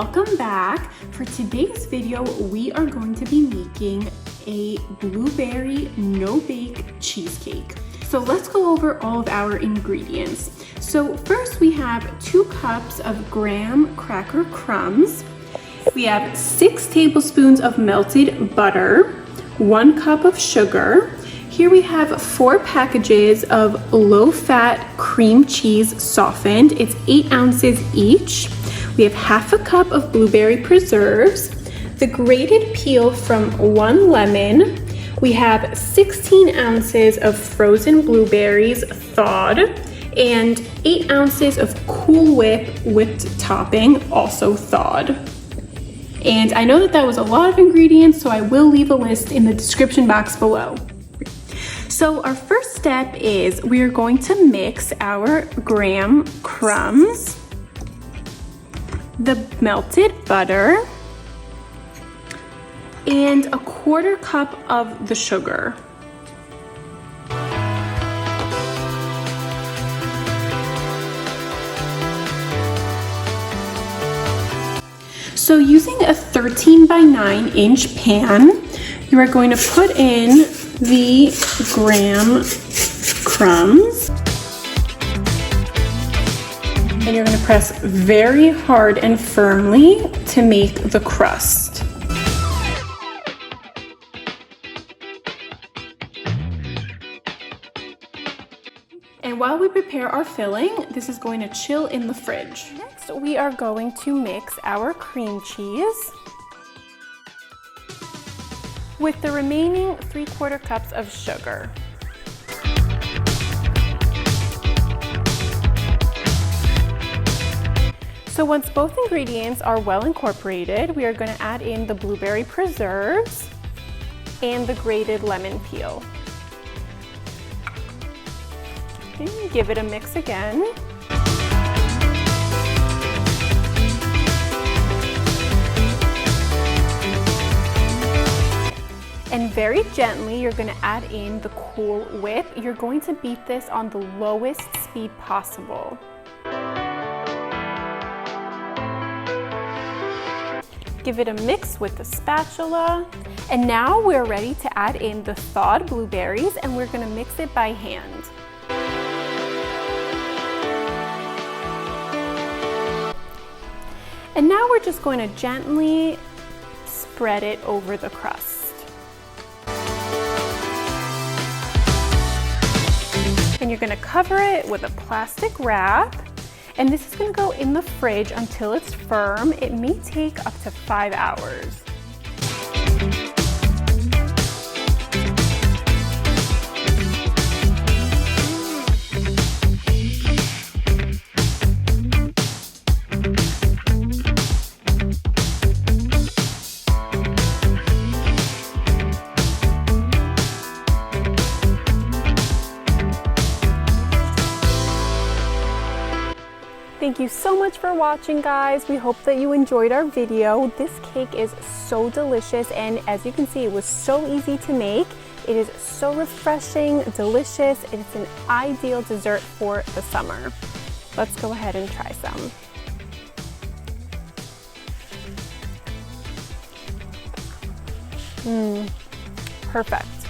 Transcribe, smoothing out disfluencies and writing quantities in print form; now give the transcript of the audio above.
welcome back. For today's video, we are going to be making a blueberry no-bake cheesecake. So let's go over all of our ingredients. So first we have 2 cups of Graham Cracker Crumbs. We have 6 tablespoons of melted butter, 1 cup of sugar. Here we have 4 packages of low-fat cream cheese softened. It's 8 ounces each. We have half a cup of blueberry preserves, the grated peel from 1 lemon. We have 16 ounces of frozen blueberries thawed and 8 ounces of Cool Whip whipped topping, also thawed. And I know that was a lot of ingredients, so I will leave a list in the description box below. So our first step is we are going to mix our graham crumbs, the melted butter, and a 1/4 cup of the sugar. So using a 13 by 9 inch pan, you are going to put in the graham crumbs. And you're going to press very hard and firmly to make the crust. And while we prepare our filling, this is going to chill in the fridge. Next, we are going to mix our cream cheese with the remaining 3/4 cups of sugar. So once both ingredients are well incorporated, we are going to add in the blueberry preserves and the grated lemon peel. Okay, give it a mix again. And very gently, you're going to add in the Cool Whip. You're going to beat this on the lowest speed possible. Give it a mix with the spatula. And now we're ready to add in the thawed blueberries, and we're going to mix it by hand. And now we're just going to gently spread it over the crust. And you're going to cover it with a plastic wrap. And this is going to go in the fridge until it's firm. It may take up to 5 hours. Thank you so much for watching, guys. We hope that you enjoyed our video. This cake is so delicious, and as you can see, it was so easy to make. It is so refreshing, delicious. It's an ideal dessert for the summer. Let's go ahead and try some. Perfect.